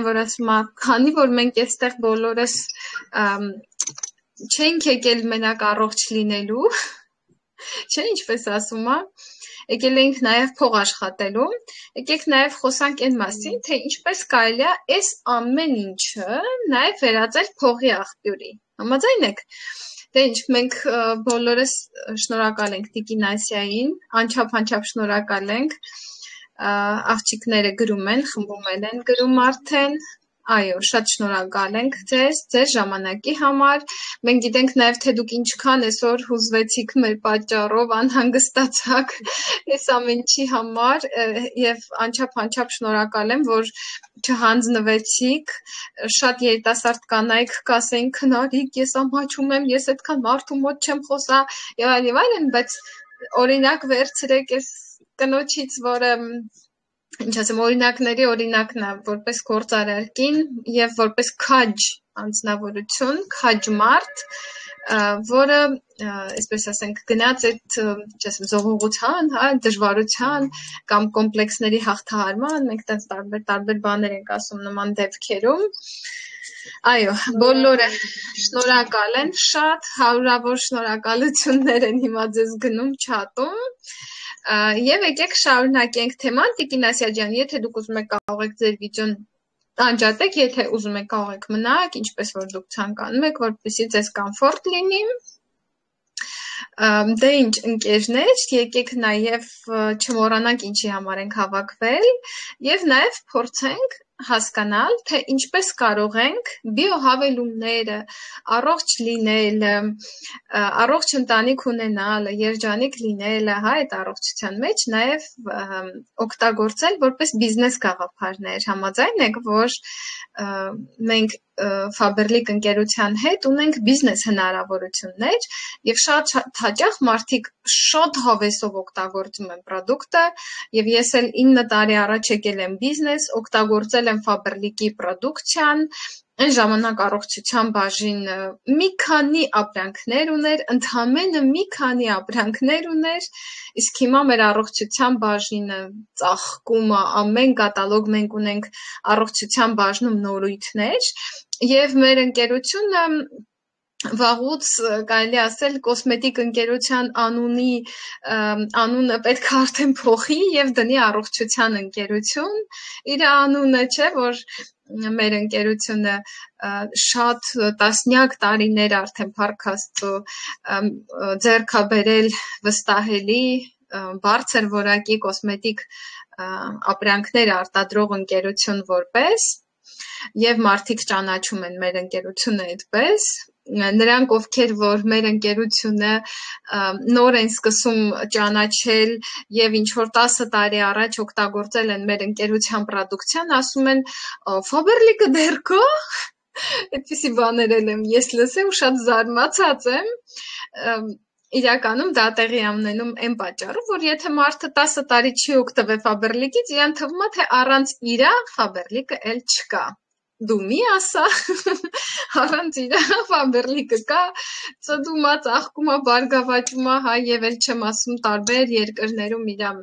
որ ասում է, քանի որ մենք այստեղ բոլորս չենք եկել մենակ առողջ լինելու, չէ, ինչպես ասում է, եկել էինք նաև փող աշխատելու, եկեք նաև խոսանք այն մասին, թե ինչպես կարելի է այս ամեն ինչը նաև վերածել փողի աղբյուրի։ Համաձայն եք։ Դե ինչ, մենք բոլորս շնորհակալ ենք Տիկին Ասիային, անչափ շնորհակալ ենք, աղջիկները գրում են, խմբում են գրում արդեն, այո, շատ շնորհակալ ենք ձեզ ժամանակի համար, մենք գիտենք նաև, թե դուք ինչքան այսօր հուզվեցիք մեր պատճառով, անհանգստացաք այս ամենի համար և անչափ շնորհակալ եմ, որ չհանձնվեցիք, շատ երիտասարդ կանայք կասեին քնարիք, ես ամաչում եմ, ես այդքան մարդու մոտ չեմ խոսա եւ այլն, բայց օրինակ վերցրեք այս կնոջից, որը ինչ ասեմ, օրինակների օրինակն է, որպես գործարար կին եւ որպես քաջ անձնավորություն, քաջ մարդ, որը, այսպես ասենք, գնաց այդ, չասեմ, զողողության, հա, դժվարության կամ կոմպլեքսների հաղթահարման, մենք տենց տարբեր բաներ ենք ասում նման դեպքերում։ Այո, բոլորը շնորհակալ են շատ, հարյուրավոր շնորհակալություններ են հիմա ձեզ գնում չաթում։ Եվ եկեք շարունակենք թեման, Տիկին Ասիա ջան, եթե դուք ուզում եք կարող եք ձեր վիդեոն անջատեք, եթե ուզում եք կարող եք մնաք, ինչպես որ դուք ցանկանում եք, որպեսզի ձեզ կոմֆորտ լինի։ Դե ինչ, ընկերներ, եկեք նաև չմոռանանք ինչի համար ենք հավաքվել եւ նաև փորձենք հասկանալ, թե ինչպես կարող ենք բիոհավելումները, առողջ լինելը, առողջ ընտանիք ունենալը, երջանիկ լինելը, հա, այդ առողջության մեջ նաև օգտագործել որպես բիզնես գաղափարներ։ Համաձայն եք, որ մենք Faberlic ընկերության հետ ունենք բիզնես հնարավորություններ եւ շատ հաճախ մարդիկ շատ հավեսով օգտագործում են product-ը եւ ես էլ 9 տարի առաջ եկել եմ բիզնես, օգտագործել եմ Faberlic-ի պրոդուկցիան, այն ժամանակ առողջության բաժինը մի քանի ապրանքներ ուներ, ընդամենը մի քանի ապրանքներ ուներ, իսկ հիմա մեր առողջության բաժինը ծաղկում է, ամեն կատալոգ մենք ունենք առողջության բաժնում նորույթներ եւ մեր ընկերությունը վաղուց կարելի ասել կոսմետիկ ընկերության անունը պետք է արդեն փոխի եւ դնի առողջության ընկերություն իր անունը, չէ, որ մեր ընկերությունը շատ տասնյակ տարիներ արդեն Փառք Աստծո ձեռք է բերել վստահելի բարձր որակի կոսմետիկ ապրանքներ արտադրող ընկերություն որպես եւ մարդիկ ճանաչում են մեր ընկերությունը այդպես նրանք ովքեր որ մեր ընկերությունը նոր են սկսում ճանաչել եւ ինչ որ 10 տարի առաջ օգտագործել են մեր ընկերության պրոդուկցիան ասում են Faberlic-ը դեռ կա այդպիսի բաներ եմ ես լսել ու շատ զարմացած եմ իրականում դա տեղի ունենում այն պատճառով, որ եթե մարդը 10 տարի չի օգտվել Faberlic-ից, իրան թվում է, թե առանց իրա Faberlic-ը էլ չկա։ Դու մի ասա, առանց իրա Faberlic-ը կա, ծդում է, ծաղկում է, բարգավաճում է, հա, եւ էլ չեմ ասում տարբեր երկրներում իրա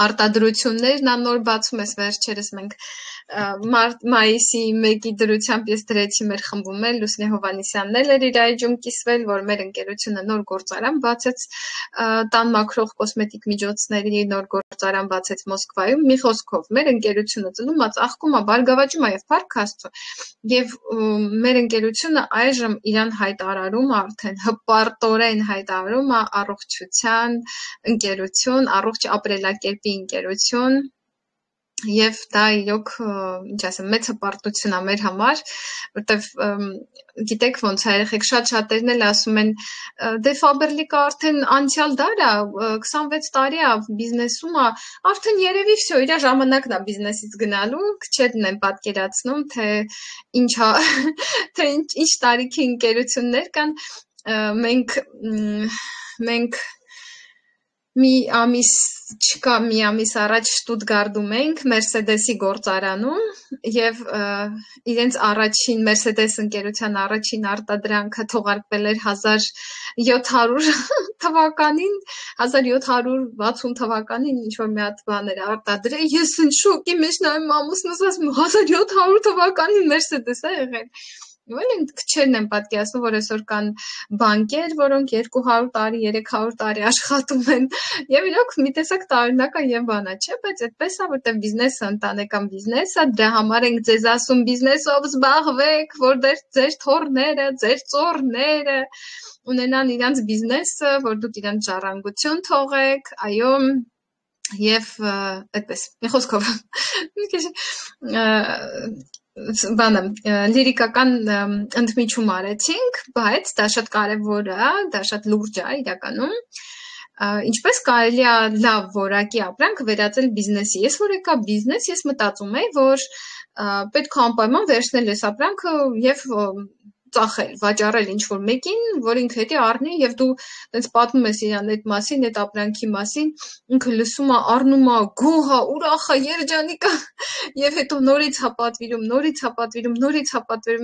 արտադրություններն նոր բացում ես վերջերս մենք մայիսի 1-ի դրությամբ ես դրեցի մեր խմբում էլ Լուսնե Հովանեսյանն էր իր այջում կիսվել, որ մեր ընկերությունը նոր գործարան բացեց տան մաքրող կոսմետիկ միջոցների նոր գործարան բացեց Մոսկվայում, մի խոսքով մեր ընկերությունը ծնում է, ծաղկում է, բարգավաճում է եւ Փառք Աստծո եւ մեր ընկերությունը այժմ իրան հայտարարում արդեն հպարտորեն հայտարարում է առողջության ընկերություն, առողջ ապրելակերպի ընկերություն եւ դա իրոք ինչ ասեմ մեծ հպարտություն է մեր համար որտեվ գիտեք ոնց է երեխեք շատերն էլ ասում են դե Faberlic-ը արդեն անցյալ դար է 26 տարի է բիզնեսում է արդեն երևի всё իր ժամանակն է բիզնեսից գնալու քչերն են պատկերացնում թե ինչա թե ինչ տարիքի ընկերություններ կան մենք մի ամիս չկա, մի ամիս առաջ Շտուտգարտում էինք Mercedes-ի գործարանում եւ իրենց առաջին Mercedes ընկերության առաջին արտադրանքը թողարկվել էր 1700 թվականին, 1760 թվականին ինչ-որ մի հատ բան էր արտադրել, ես ինձ շոկի մեջ նայում ամուսնուս ասում 1700 թվականին Mercedes է եղել։ Ոյն քչերն են պատկերացնում, որ այսօր կան բանկեր, որոնք 200 տարի, 300 տարի աշխատում են, եւ իրոք մի տեսակ տարօրինակա եւ բանա, չէ՞, բայց այդպես է, որտեղ բիզնեսը ընտանեկան բիզնես է, դրա համար ենք ձեզ ասում բիզնեսով զբաղվեք, որ ձեր թոռները, ձեր ծոռները ունենան իրանց բիզնեսը, որ դուք իրանց ժառանգություն թողեք, այո, եւ այդպես, մի խոսքով մի քիչ բանը լիրիկական ընդմիջում արեցինք, բայց դա շատ կարևոր է, դա շատ լուրջ է իրականում։ Ինչպես կարելի է լավ որակի ապրանք վերածել բիզնեսի։ Ես որ եկա բիզնես, ես մտածում եի, որ պետք է անպայման վերցնել այս ապրանքը եւ ծախել, վաճառել ինչ-որ մեկին, որ ինքը հետի առնի եւ դու տենց պատմում ես իրան այդ մասին, այդ ապրանքի մասին, ինքը լսում է, առնում է, գոհ է, ուրախ է, երջանիկ է եւ հետո նորից հա պատվիրում,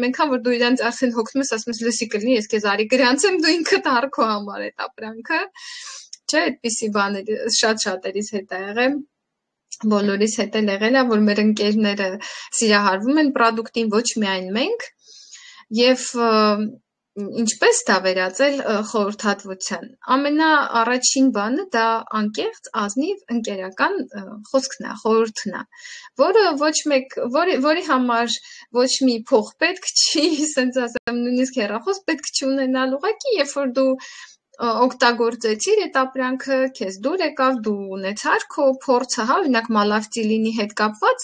այնքան որ դու իրանց արդեն հոգնում ես, ասում ես լսի կլինի, ես քեզ արի գրանցեմ, դու ինքդ առ քո համար այդ ապրանքը, չէ, այդպիսի բաներ շատ-շատերիս հետ է եղել, բոլորիս հետ էլ եղել է, որ մեր ընկերները սիրահարվում են պրոդուկտին, ոչ միայն մենք, եւ ինչպես դա վերածել խորհրդատվության։ Ամենաառաջին բանը դա անկեղծ, ազնիվ, ընկերական խոսքն է, խորհուրդն է, որի համար ոչ մի փող պետք չի, ասենց ասեմ, նույնիսկ հեռախոս պետք չի ունենալ, ուղղակի երբ որ դու օգտագործեցիր այդ ապրանքը, քեզ դուր եկավ, դու ունեցար քո փորձը, հա, օրինակ մալավցիլինի հետ կապված,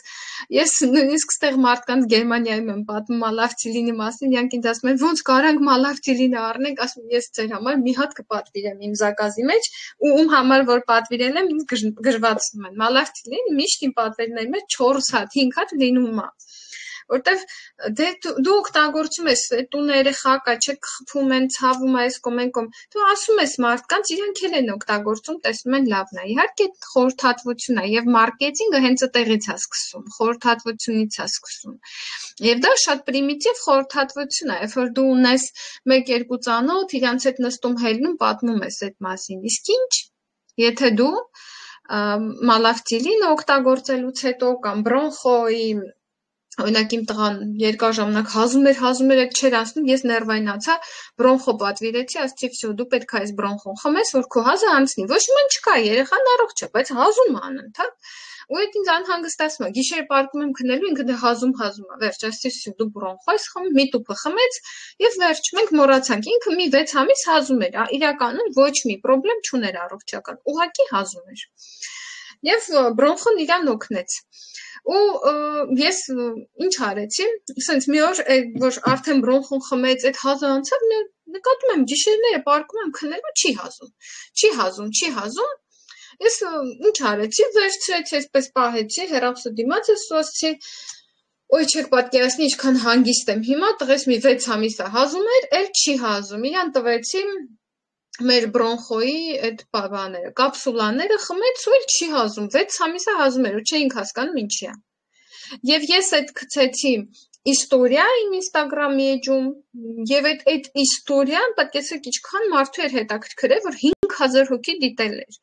ես նույնիսկ ստեղ մարդկանց Գերմանիայում եմ պատմում մալավցիլինի մասին, իրանք ինձ ասում են, ոնց կարանք մալավցիլինը առնենք, ասում ես ձեր համար մի հատ կպատվիրեմ իմ զակազի մեջ, ու ում համար որ պատվիրել եմ, ինձ գժվացնում են։ Մալավցիլին միշտ իմ պատվերների մեջ 4 հատ, 5 հատ լինում է։ Որտեվ դու օգտագործում ես տունը երեխա կա, չեք խփում են, ցավում է, այս կոմենկոմ, դու ասում ես մարդկանց, իրանք էլ են օգտագործում, տեսնում են լավն է։ Իհարկե խորհրդատվություն է եւ մարքեթինգը հենց այդտեղից է սկսում, խորհրդատվությունից է սկսում։ Եվ դա շատ պրիմիտիվ խորհրդատվություն է, երբ որ դու ունես 1-2 ծանոթ, իրանց հետ նստում հելնում, պատմում ես այդ մասին։ Իսկ ինչ, եթե դու մալավցիլին օգտագործելուց հետո կամ բրոնխոյի օրինակ իմ տղան երկար ժամանակ հազում էր, այդ չէր ասում, ես ներվայնացա, բրոնխո պատվիրեցի, ասացի, վсё, դու պետք է այս բրոնխոն խմես, որ քո հազը անցնի։ Ոչ մի չկա, երեխան առողջ է, բայց հազում է անընդհատ։ Ու այդ ինձ անհանգստացնում է։ Գիշերը պարկում եմ քնելու, ինքը դե հազում է, վերջ, ասացի, վсё, դու բրոնխո ես խմում, մի տուփը խմեց, եւ վերջ, մենք մոռացանք, ինքը մի 6 ամիս հազում էր, իրականում ոչ մի խնդրեմ չուներ առողջական, ուղղակի հազում էր։ Եվ բրոնխոն իրան օգնեց։ Ու ես ինչ արեցի, ասենց մի օր, որ արդեն բրոնխոն խմեց, այդ հազը անցավ, նկատում եմ գիշերները պարկում եմ քնելու, չի հազում։ Ես ինչ արեցի, վերցրեցի, այսպես պահեցի, հեռախոսը դիմաց ես ու ասեցի, ոյ չեք պատկերացնի, ինչքան հանգիստ եմ հիմա, տղես մի 6 ամիս է հազում էր, էլ չի հազում, իրան տվեցի մեր բրոնխոյի այդ բաները, կապսուլաները խմեց ու էլ չի հազում, 6 ամիս է հազում էր ու չէինք հասկանում ինչի է։ Եվ ես այդ գցեցի իստորիա իմ Instagram-ի էջում եւ այդ իստորիան պատկերացրեք ինչքան մարդու էր հետաքրքրել, որ 5000 հոգի դիտել էր։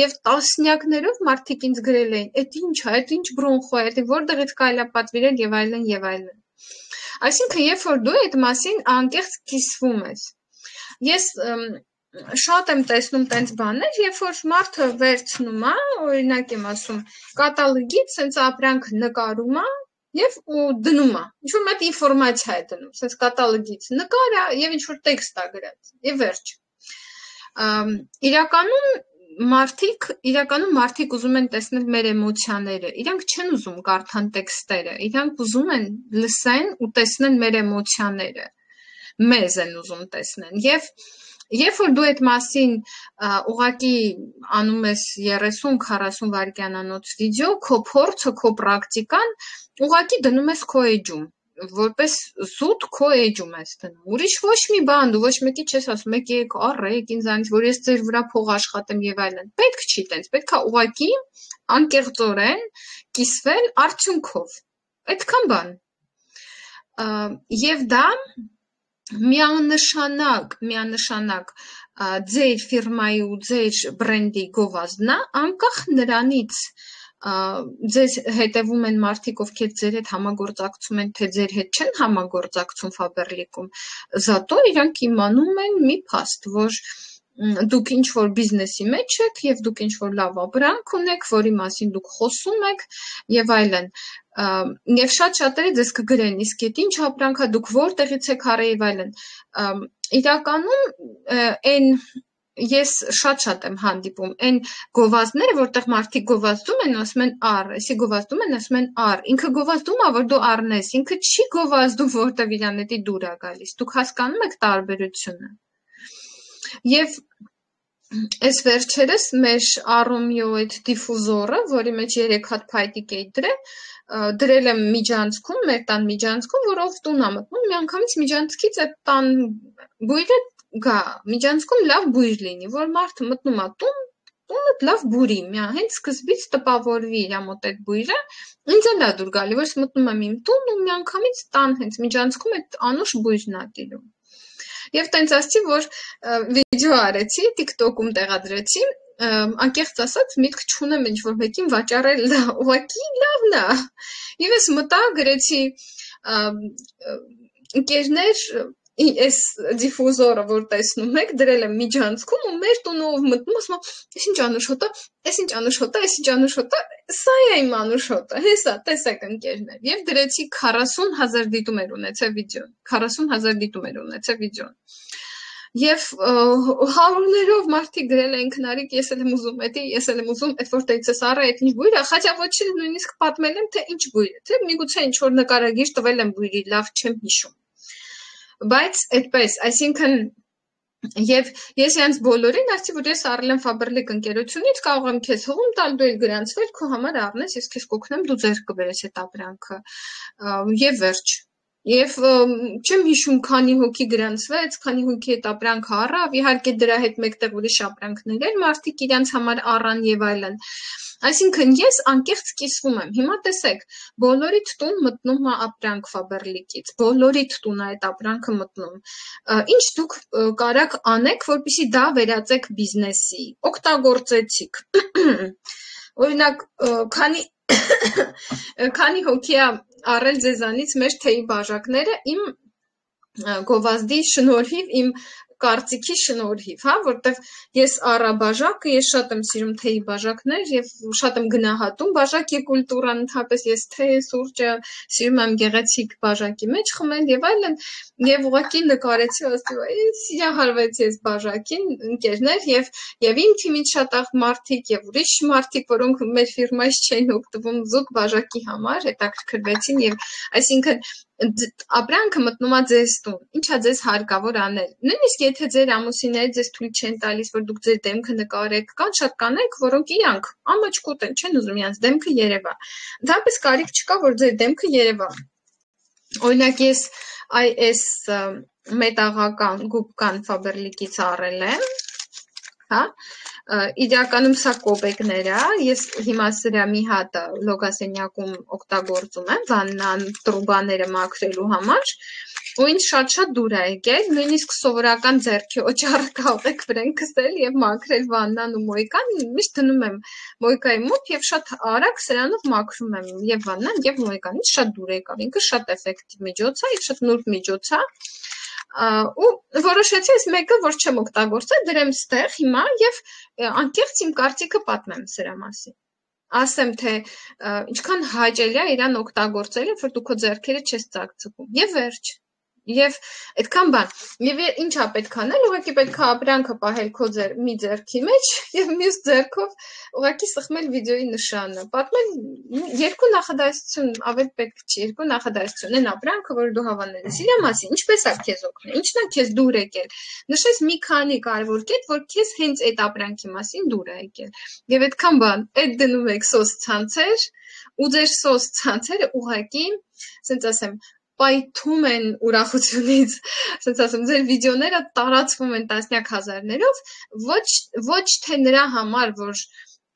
Եվ տասնյակներով մարդիկ ինձ գրել էին, այդ ինչ է, այդ ինչ բրոնխո է, որտեղից կարելի է պատվիրել եւ այլն։ Այսինքն, երբ որ դու այդ մասին անկեղծ կիսվում ես, ես շատ եմ տեսնում տենց բաներ, երբ որ մարդը վերցնում է, օրինակ եմ ասում, կատալոգից սենց ապրանք նկարում է եւ ու դնում է։ Ինչ-որ մեծ ինֆորմացիա է դնում, սենց կատալոգից նկար է եւ ինչ-որ տեքստ է գրած։ Եվ վերջ։ Իրականում մարդիկ ուզում են տեսնել մեր էմոցիաները, իրանք չեն ուզում կարդան տեքստերը, իրանք ուզում են լսեն ու տեսնեն մեր էմոցիաները, մեզ են ուզում տեսնեն, եւ երբ որ դու այդ մասին ուղղակի անում ես 30-40 վայրկյանանոց վիդեո, քո փորձը, քո պրակտիկան ուղղակի դնում ես քո էջում, որպես զուտ քո էջում ես դնում։ Ուրիշ ոչ մի բան, դու ոչ մեկի չես ասում, եկեք, առեք ինձանից, որ ես ձեր վրա փող աշխատեմ եւ այլն։ Պետք չի տենց, պետքա ուղղակի անկեղծորեն կիսվել արդյունքով։ Այդքան բան։ Եվ դա միանշանակ ձեր ֆիրմայի ու ձեր բրենդի գովազդն է, անկախ նրանից ձեզ հետևում են մարդիկ, ովքեր ձեր հետ համագործակցում են, թե ձեր հետ չեն համագործակցում Faberlic-ում, զատո իրանք իմանում են մի փաստ, որ դուք ինչ որ բիզնեսի մեջ եք եւ դուք ինչ որ լավ ապրանք ունեք, որի մասին դուք խոսում եք եւ այլն։ Եվ շատ-շատերը ձեզ կգրեն, իսկ այդ ինչ ապրանք է, դուք որտեղից եք առել եւ այլն։ Իրականում ես շատ եմ հանդիպում այն գովազդները, որտեղ մարդիկ գովազդում են, ասում են առ, այսի գովազդում են, ասում են առ, ինքը գովազդում է, որ դու առնես, ինքը չի գովազդում, որտեղ իրան հետի դուր է գալիս, դուք հասկանում եք տարբերությունը։ Եվ այս վերջերս մեր Aromio այդ դիֆուզորը, որի մեջ 3 հատ փայտիկ էի դրել եմ միջանցքում, մեր տան միջանցքում, որով տուն է մտնում, միանգամից միջանցքից այդ տան բույրը գա, միջանցքում լավ բույր լինի, որ մարդը մտնում է տունը լավ բուրի, հենց սկզբից տպավորվի իր մոտ այդ բույրը, ինձ էլ է դուր գալի, որ մտնում եմ իմ տուն ու միանգամից տան հենց միջանցքում այդ անուշ բույրն է տիրում։ Եվ տենց ասեցի, որ վիդեո արեցի, TikTok-ում տեղադրեցի, անկեղծ ասած միտք չունեմ ինչ որ մեկին վաճառել, ուղղակի լավն է։ Եվ ես մտա գրեցի ընկերներ, այս դիֆուզորը, որ տեսնում եք, դրել եմ միջանցքում ու մեր տունով մտնում, ասում եմ, այս ինչ անուշոտ է, այս ինչ անուշոտ է, այս ինչ անուշոտ է, սա է իմ անուշոտը, հեսա, տեսեք ընկերներ։ Եվ դրեցի 40,000 դիտումներ ունեցավ վիդեոն, 40,000 դիտումներ ունեցավ վիդեոն։ Եվ հարյուրներով մարդիկ գրել են քնարիկ, ես էլ եմ ուզում, այդ որտեղից ես առա, այդ ինչ բույր է, խաչա ոչ նույնիսկ պատմել եմ, թե ինչ բույր է, թե միգուցե ինչ որ նկարագիր տվել եմ բույրի, լավ չեմ հիշում։ Բայց այդպես, այսինքն եւ ես յանց բոլորին ասացի, որ ես առել եմ Faberlic ընկերությունից, կարող եմ քեզ հողում տալ, դու էլ գրանցվել, քո համար առնես, ես քեզ կօգնեմ, դու ձեռք կբերես այդ ապրանքը։ Եվ վերջ։ Եվ չեմ հիշում քանի հոգի գրանցվեց, քանի հոգի այդ ապրանքը առավ, իհարկե դրա հետ մեկտեղ ուրիշ ապրանքներ էլ մարդիկ իրանց համար առան եւ այլն։ Այսինքն ես անկեղծ կիսվում եմ։ Հիմա տեսեք, բոլորիդ տուն մտնում է ապրանք Faberlic-ից, բոլորիդ տուն է այդ ապրանքը մտնում։ Ինչ դուք կարաք անեք, որպեսզի դա վերածեք բիզնեսի, օգտագործեցիք։ Օրինակ, քանի հոգի է առել ձեզանից մեր թեյի բաժակները իմ գովազդի շնորհիվ, իմ կարծիքի շնորհիվ, հա, որտեղ ես առա բաժակը, ես շատ եմ սիրում թեյի բաժակներ եւ շատ եմ գնահատում բաժակի կուլտուրան, ընդհանրապես ես թեյ սուրճը սիրում եմ գեղեցիկ բաժակի մեջ խմել եւ այլն, եւ ուղղակի նկարեցի, ասեցի, սիրահարվեցի ես բաժակին, ընկերներ եւ իմ թիմից շատ մարդիկ եւ ուրիշ մարդիկ, որոնք մեր ֆիրմայից չէին օգտվում զուտ բաժակի համար, հետաքրքրվեցին եւ այսինքն ապրանքը մտնում է ձեզ տուն, ինչա ձեզ հարկավոր անել։ Նույնիսկ եթե ձեր ամուսինները ձեզ թույլ չեն տալիս, որ դուք ձեր դեմքը նկարեք, կան շատ կանայք, որոնք իրանք ամաչկոտ են, չեն ուզում իրանց դեմքը երևա։ Ընդհանրապես կարիք չկա, որ ձեր դեմքը երևա։ Օրինակ ես այս մետաղական գուբկան Faberlic-ից առել եմ, հա, իրականում սա կոպեկներ է, ես հիմա սրա մի հատը լոգասենյակում օգտագործում եմ, վաննան տրուբաները մաքրելու համար, ու ինձ շատ դուր է եկել, նույնիսկ սովորական ձեռքի օճառը կարող եք վրան քսել եւ մաքրել վաննան ու մոյկան, միշտ դնում եմ մոյկայի մոտ եւ շատ արագ սրանով մաքրում եմ եւ վաննան եւ մոյկան, ինձ շատ դուր եկավ, ինքը շատ էֆեկտիվ միջոց է, շատ նուրբ միջոց է, ու որոշեցի այս մեկը, որ չեմ օգտագործել, դրեմ ստեղ հիմա եւ անկեղծ իմ կարծիքը պատմեմ սրա մասին։ Ասեմ, թե ինչքան հաճելի է իրան օգտագործելը, որ դու քո ձեռքերը չես ծակցկում։ Եվ վերջ։ Եվ այդքան բան։ Եվ ինչա պետք անել, ուղղակի պետք է ապրանքը պահել քո մի ձեռքի մեջ եւ մյուս ձեռքով ուղղակի սխմել վիդեոյի նշանը։ Պատմել երկու նախադասություն ավելի պետք չի, երկու նախադասություն են ապրանքը, որ դու հավանել ես իր մասին, ինչպես է քեզ օգնել, ինչն է քեզ դուր եկել։ Նշես մի քանի կարևոր կետ, որ քեզ հենց այդ ապրանքի մասին դուր է եկել։ Եվ այդքան բան, այդ դնում եք սոս ցանցեր, ու ձեր սոս ցանցերը ուղղակի, ասենց ասեմ, պայթում են ուրախությունից, ասենց ասեմ, ձեր վիդեոները տարածվում են տասնյակ հազարներով, ոչ թե նրա համար, որ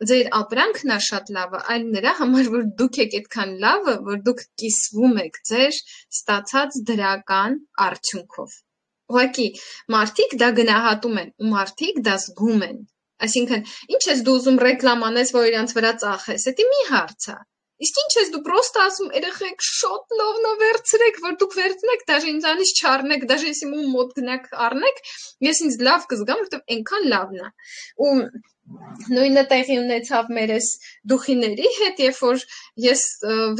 ձեր ապրանքն է շատ լավը, այլ նրա համար, որ դուք եք այդքան լավը, որ դուք կիսվում եք ձեր ստացած դրական արդյունքով։ Ուղղակի մարդիկ դա գնահատում են, ու մարդիկ դա զգում են։ Այսինքն, ինչ ես դու ուզում ռեկլամ անես, որ իրանց վրա ծախես, դա մի հարց է։ Իսկ ինչ ես դու պրոստը ասում, երեխեք շոտ լովնա վերցրեք, որ դուք վերցնեք, դաժե ինձանից չառնեք, դաժե ես իմ մոտ գնաք առնեք, ես ինձ լավ կզգամ, որովհետև այնքան լավն է։ Ու նույնը տեղի ունեցավ մեր այս դուխիների հետ, երբ որ ես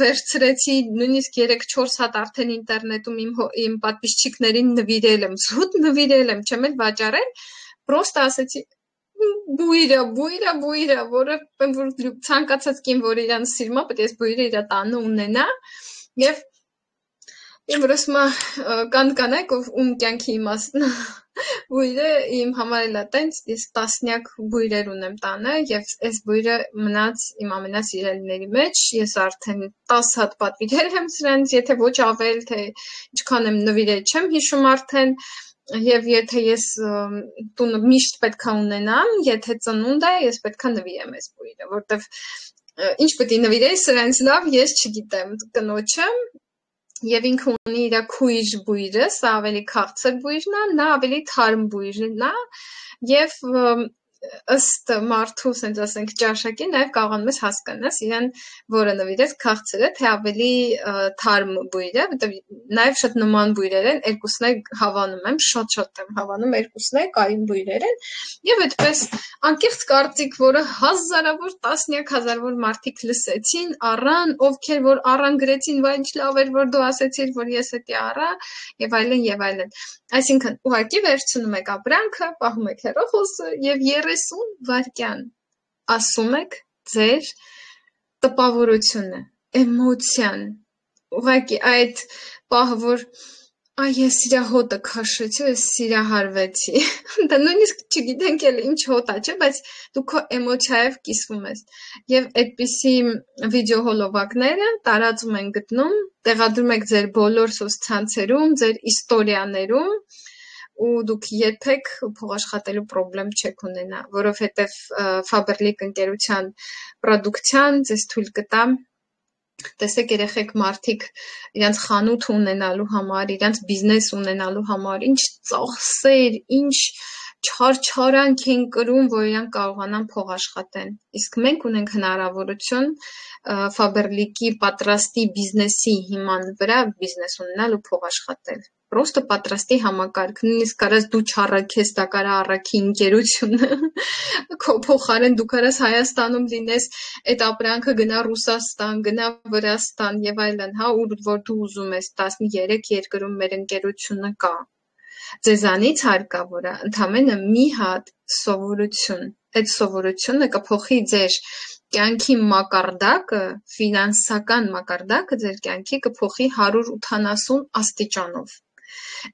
վերցրեցի նույնիսկ 3-4 հատ արդեն ինտերնետում իմ պատվիսչիկներին նվիրել եմ, զուտ նվիրել եմ, չեմ էլ վաճառել, պրոստը ասեցի բույրը, որը ցանկացած կին, որ իրան սիրում է, պետք է բույրը իր տանը ունենա, եւ որ ասում կան կանայք, ում կյանքի իմաստն բույրը իմ համար էլ է տենց, ես տասնյակ բույրեր ունեմ տանը, եւ այս բույրը մնաց իմ ամենասիրելիների մեջ, ես արդեն 10 հատ պատվիրել եմ սրանց, եթե ոչ ավել, թե ինչքան եմ նվիրել, չեմ հիշում արդեն, եւ եթե ես տունը միշտ պետքա ունենամ, եթե ծնունդ է, ես պետքա նվիրեմ այս բույրը, որտեվ ինչ պետք է նվիրեի սրանց լավ, ես չգիտեմ, կնոջը եւ ինքը ունի իր քույր բույրը, սա ավելի քաղցր բույրն է, նա ավելի թարմ բույրն է եւ ըստ մարդու, ասենք ասենք ճաշակի, նաեւ կարողանում ես հասկանաս իրեն, որը նվիրես քաղցրը, թե ավելի թարմ բույրը, որտեղ նաեւ շատ նման բույրեր են, երկուսն էլ հավանում եմ, շատ եմ հավանում, երկուսն էլ կայուն բույրեր են, եւ այդպես անկեղծ կարծիք, որը հազարավոր, տասնյակ հազարավոր մարդիկ լսեցին, առան, ովքեր որ առան գրեցին, վայ ինչ լավ էր, որ դու ասեցիր, որ ես էդի առա, եւ այլն եւ այլն։ Այսինքն, ուղղակի վերցնում եք ապրանքը, պահում եք հեռախոսը եւ 30 վայրկյան ասում եք ձեր տպավորությունը, էմոցիան, ուղղակի այդ պահը, որ ես իրա հոտը քաշեցի, ես սիրահարվեցի, դա նույնիսկ չգիտենք էլ ինչ հոտ է, չէ, բայց դու քո էմոցիայով կիսվում ես, եւ այդպիսի վիդեո հոլովակները տարածում են գտնում, տեղադրում եք ձեր բոլոր սոցցանցերում, ձեր իստորիաներում, ու դուք երբեք փոխաշխատելու պրոբլեմ չեք ունենա, որովհետև Faberlic ընկերության պրոդուկցիան ձեզ թույլ կտա տեսեք երեխեք մարդիկ իրանց խանութ ունենալու համար, իրանց բիզնես ունենալու համար, ինչ ծախսեր, ինչ չարչարանք են կրում, որ իրանք կարողանան փող աշխատեն։ Իսկ մենք ունենք հնարավորություն Faberlic-ի պատրաստի բիզնեսի հիման վրա բիզնես ունենալ ու փող աշխատել։ Պրոստը պատրաստի համակարգ, նույնիսկ կարաս դու չառաքես, դա կարա առաքի ընկերությունը, քո փոխարեն դու կարաս Հայաստանում լինես, այդ ապրանքը գնա Ռուսաստան, գնա Վրաստան եւ այլն, հա, ու որ դու ուզում ես 13 երկրում մեր ընկերությունը կա։ Ձեզանից հարկավոր է ընդամենը մի հատ սովորություն։ Այդ սովորությունը կփոխի ձեր կյանքի մակարդակը, ֆինանսական մակարդակը ձեր կյանքի կփոխի 180 աստիճանով։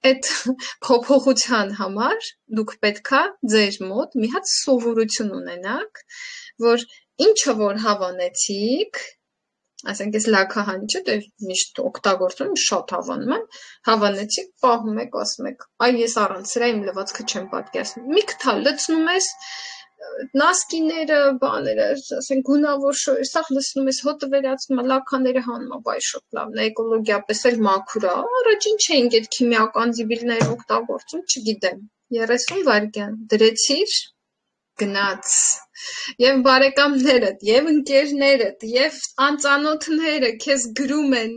Այդ փոփոխության համար դուք պետքա ձեր մոտ մի հատ սովորություն ունենաք, որ ինչը որ հավանեցիք, ասենք ես լաքահանի չէ, դե միշտ օգտագործում եմ, շատ հավանում եմ, հավանեցիք, պահում եք, ասում եք, ես առանց սրա իմ լվացքը չեմ պատկերացնում։ Մի քթա լցնում ես նասկիները, բաները, ասենք գունավոր շոյ, սաղ լցնում ես, հոտը վերացնում, լաքաները հանում, բայ շատ լավն է, էկոլոգիապես էլ մաքուր է, առաջին չէինք այդ քիմիական զիբիլներ օգտագործում, չգիտեմ, 30 վայրկյան, դրեցիր, գնաց, եւ բարեկամներդ, եւ ընկերներդ, եւ անծանոթները քեզ գրում են,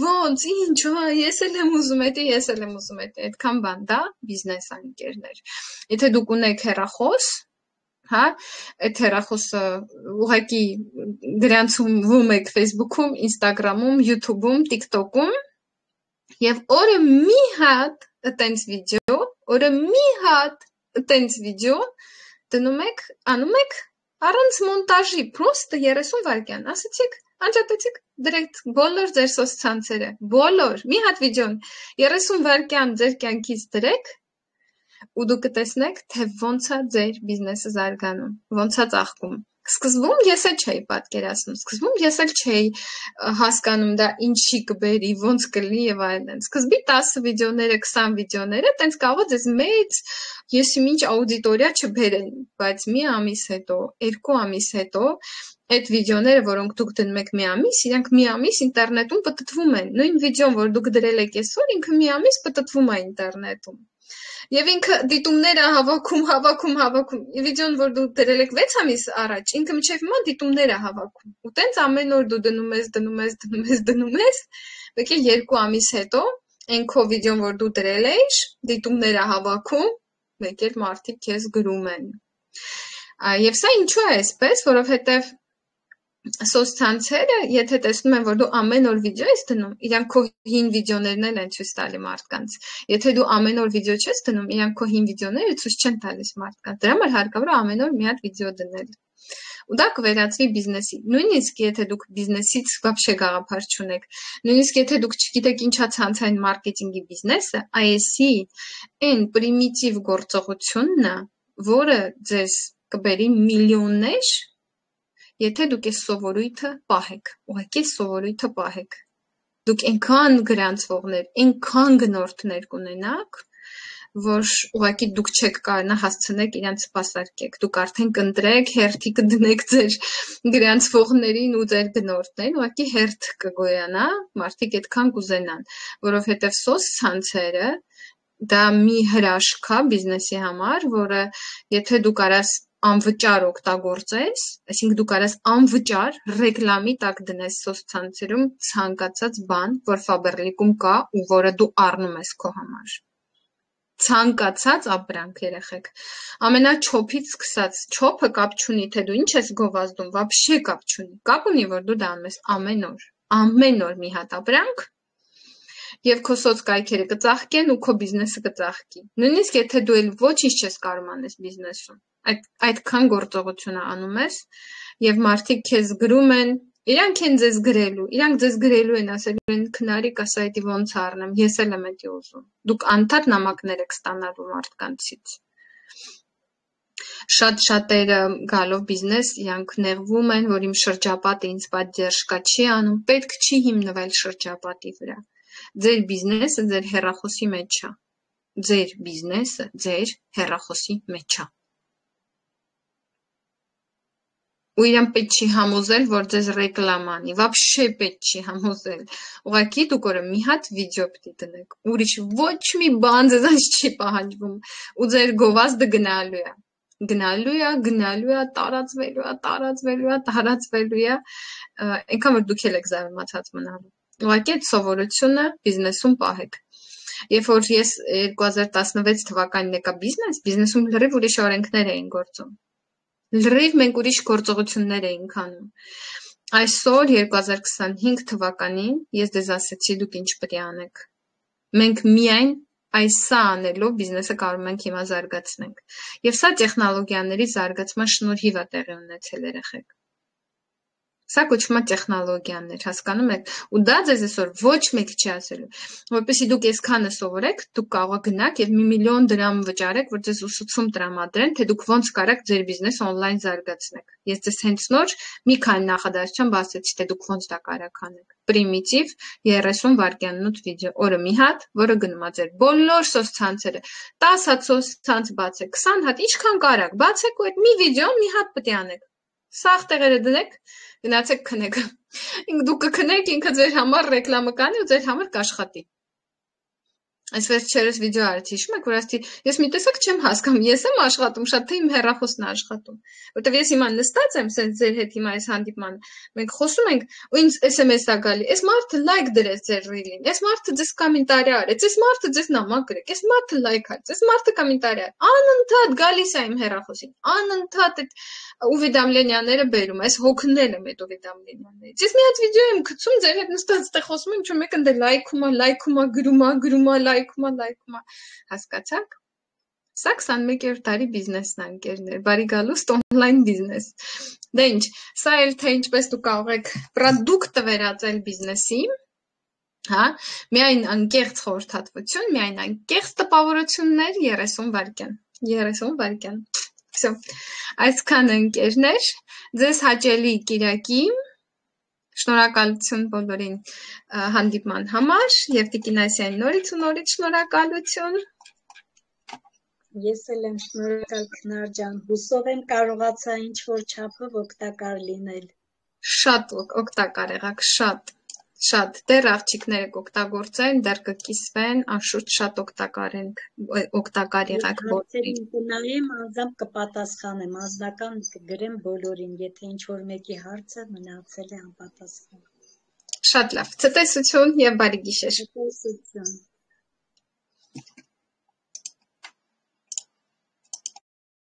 ոնց, ինչ, ես էլ եմ ուզում էդի, այդքան բան, դա բիզնես է ընկերներ, եթե դուք ունեք հեռախոս, հա, այդ հեռախոսը ուղղակի գրանցվում եք Facebook-ում, Instagram-ում, YouTube-ում, TikTok-ում եւ օրը մի հատ այտենց վիդեո, դնում եք, անում եք առանց մոնտաժի, պրոստը 30 վայրկյան, ասեցիք, անջատեցիք, դրեք բոլոր ձեր սոցցանցերը, բոլոր, մի հատ վիդեոն 30 վայրկյան ձեր կյանքից դրեք ու դուք կտեսնեք, թե ոնց է ձեր բիզնեսը զարգանում, ոնց է ծաղկում։ Սկզբում ես էլ չէի պատկերացնում, սկզբում ես էլ չէի հասկանում դա ինչի կբերի, ոնց կլինի եւ այլն։ Սկզբի 10 վիդեոները, 20 վիդեոները տենց կարող է ձեզ մեծ եսիմինչ աուդիտորիա չբերեն, բայց մի ամիս հետո, 2 ամիս հետո այդ վիդեոները, որոնք դուք դնում եք մի ամիս, իրանք մի ամիս ինտերնետում պտտվում են։ Նույն վիդեոն, որ դուք դրել եք այսօր, ինքը մի ամիս պտտվում է ինտերնետում։ Եվ ինքը դիտումները հավաքում, վիդեոն, որ դու դրել եք 6 ամիս առաջ, ինքը մինչև հիմա դիտումները հավաքում։ Ու տենց ամեն օր դու դնում ես, բեկե 2 ամիս հետո, այն քո վիդեոն, որ դու դրել էիր, դիտումները հավաքում, մեկ էլ մարդիկ քեզ գրում են։ Եվ սա ինչու է այսպես, որովհետև սոցցանցերը, եթե տեսնում են, որ դու ամեն օր վիդեո ես դնում, իրանք քո հին վիդեոներն են ցույց տալի մարդկանց։ Եթե դու ամեն օր վիդեո չես դնում, իրանք քո հին վիդեոները ցույց չեն տալիս մարդկանց։ Դրա համար հարկավոր է ամեն օր մի հատ վիդեո դնել։ Ու դա կվերածվի բիզնեսի։ Նույնիսկ եթե դուք բիզնեսից вообще գաղափար չունեք, նույնիսկ եթե դուք չգիտեք ինչա ցանցային մարքեթինգի բիզնեսը, ISC այն պրիմիտիվ գործողությունն է, որը ձեզ կբերի միլիոններ, եթե դուք այս սովորույթը պահեք, ուղղակի սովորույթը պահեք, դուք այնքան գրանցվողներ, այնքան գնորդներ կունենաք, որ ուղղակի դուք չեք կարողանա հասցնեք իրանց սպասարկեք, դուք արդեն կընտրեք, հերթի կդնեք ձեր գրանցվողներին ու ձեր գնորդներին, ուղղակի հերթ կգոյանա, մարդիկ այդքան կուզենան, որովհետև սոցցանցերը դա մի հրաշք է բիզնեսի համար, որը եթե դու կարաս անվճար օգտագործես, այսինքն դու կարաս անվճար ռեկլամի տակ դնես սոցցանցերում ցանկացած բան, որ Faberlic-ում կա ու որը դու առնում ես քո համար։ Ցանկացած ապրանք, երեխեք, ամենաչոփից սկսած, չոփը կապ չունի, թե դու ինչ ես գովազդում, вообще կապ չունի, կապ ունի, որ դու դա անում ես ամեն օր մի հատ ապրանք, եւ քո սոցկայքերը կծաղկեն ու քո բիզնեսը կծաղկի։ Նույնիսկ եթե դու էլ ոչինչ չես կարող անես բիզնեսում, այդքան գործողություն անում ես եւ մարդիկ քեզ գրում են, իրանք են ձեզ գրելու են, ասելու են քնարի կասայտի ոնց առնեմ, ես էլ եմ էդի ուզում։ Դուք անդադ նամակներ եք ստանալու մարդկանցից։ Շատ-շատերը գալով բիզնես, իրանք նեղվում են, որ իմ շրջապատը ինձ պատդերժկա չի անում, պետք չի հիմնվել շրջապատի վրա։ Ձեր բիզնեսը ձեր հեռախոսի մեջ է։ Ձեր բիզնեսը ձեր հեռախոսի մեջ է։ Ու իրան պետք չի համոզել, որ ձեզ ռեկլամ անի, вообще պետք չի համոզել։ Ուղղակի դուք օրը մի հատ վիդեո պիտի դնեք։ Ուրիշ ոչ մի բան ձեզանից չի պահանջվում, ու ձեր գովազդը գնալու է, տարածվելու է, այնքան որ դուք էլ եք զարմացած մնալու։ Ուղղակի այդ սովորությունը բիզնեսում պահեք։ Երբ որ ես 2016 թվականին եկա բիզնեսում լրիվ ուրիշ օրենքներ էին գործում։ Լրիվ մենք ուրիշ գործողություններ էինք անում։ Այսօր 2025 թվականին ես դեզ ասեցի դուք ինչ պետք է անեք։ Մենք միայն այսա անելով բիզնեսը կարող ենք հիմա զարգացնենք։ Եվ սա տեխնոլոգիաների զարգացման շնորհիվ է տեղի ունեցել երեխեք։ Սա կոչվում է տեխնոլոգիաներ, հասկանում եք, ու դա ձեզ այսօր ոչ մեկ չի ասելու, որպեսզի դուք այսքանը սովորեք, դուք կարող եք գնաք եւ 1 միլիոն դրամ վճարեք, որ ձեզ ուսուցում տրամադրեն, թե դուք ոնց կարաք ձեր բիզնեսը օնլայն զարգացնեք։ Ես ձեզ հենց նոր մի քանի նախադասությամբ ասեցի, թե դուք ոնց դա կարաք անեք։ Պրիմիտիվ 30 վայրկյանոց վիդեո, օրը մի հատ, որը գնում է ձեր բոլոր սոցցանցերը, 10 հատ սոցցանց բացեք, 20 հատ, ինչքան կարաք, բացեք ու այդ մի վիդեոն մի հատ պետք է անեք։ Սաղ տեղերը դնեք, գնացեք քնեք։ Դուք կքնեք, ինքը ձեր համար ռեկլամը կանի ու ձեր համար կաշխատի։ Այս վերջերս վիդեո արեցի, հիշում եք, որ ասեցի, ես մի տեսակ չեմ հասկանում, ես եմ աշխատում, շատ թե իմ հեռախոսն է աշխատում, որտեվ ես հիմա նստած եմ, սենց ձեր հետ հիմա այս հանդիպմանը, մենք խոսում ենք, ու ինձ SMS է գալի, այս մարդը լայք դրեց ձեր ռիլին, այս մարդը ձեզ կոմենտարի արեց, այս մարդը ձեզ նամակ գրեց, այս մարդը լայք արեց, այս մարդը կոմենտարի արեց, անընդհատ գալիս է իմ հեռախոսին, անընդհատ այդ ուվիդամլենիաները բերում, այս հոգնել եմ այդ ուվիդամլենիաներից։ Ես մի հատ վիդեո եմ գցում, ձեր հետ նստած այդտեղ խոսում եմ, ինչ-որ մեկը դե լայքում է, գրում է, լայքում է, հասկացաք։ Սա 21-րդ տարի բիզնեսն է, ընկերներ, բարի գալուստ օնլայն բիզնես։ Դե ինչ, սա էլ թե ինչպես դուք կարող եք պրոդուկտը վերածել բիզնեսի, հա, միայն անկեղծ խորհրդատվություն, միայն անկեղծ տպավորություններ 30 վայրկյան։ Всё։ Այսքան ընկերներ, ձեզ հաճելի կիրակի։ Շնորհակալություն բոլորին հանդիպման համար եւ Տիկին Ասիային նորից ու նորից շնորհակալություն։ Ես էլ եմ շնորհակալ Քնար ջան, հուսով եմ կարողացա ինչ-որ չափով օգտակար լինել։ Շատ օգտակար եղաք, շատ դեռ աղջիկները կօգտագործեն, դեռ կկիսվեն, անշուշտ շատ օգտակար եղաք բոլորին։ Հարցերին կնայեմ, անձամբ կպատասխանեմ, անձնական կգրեմ բոլորին, եթե ինչ-որ մեկի հարցը մնացել է անպատասխան։ Շատ լավ, ցտեսություն եւ բարի գիշեր։ Ցտեսություն։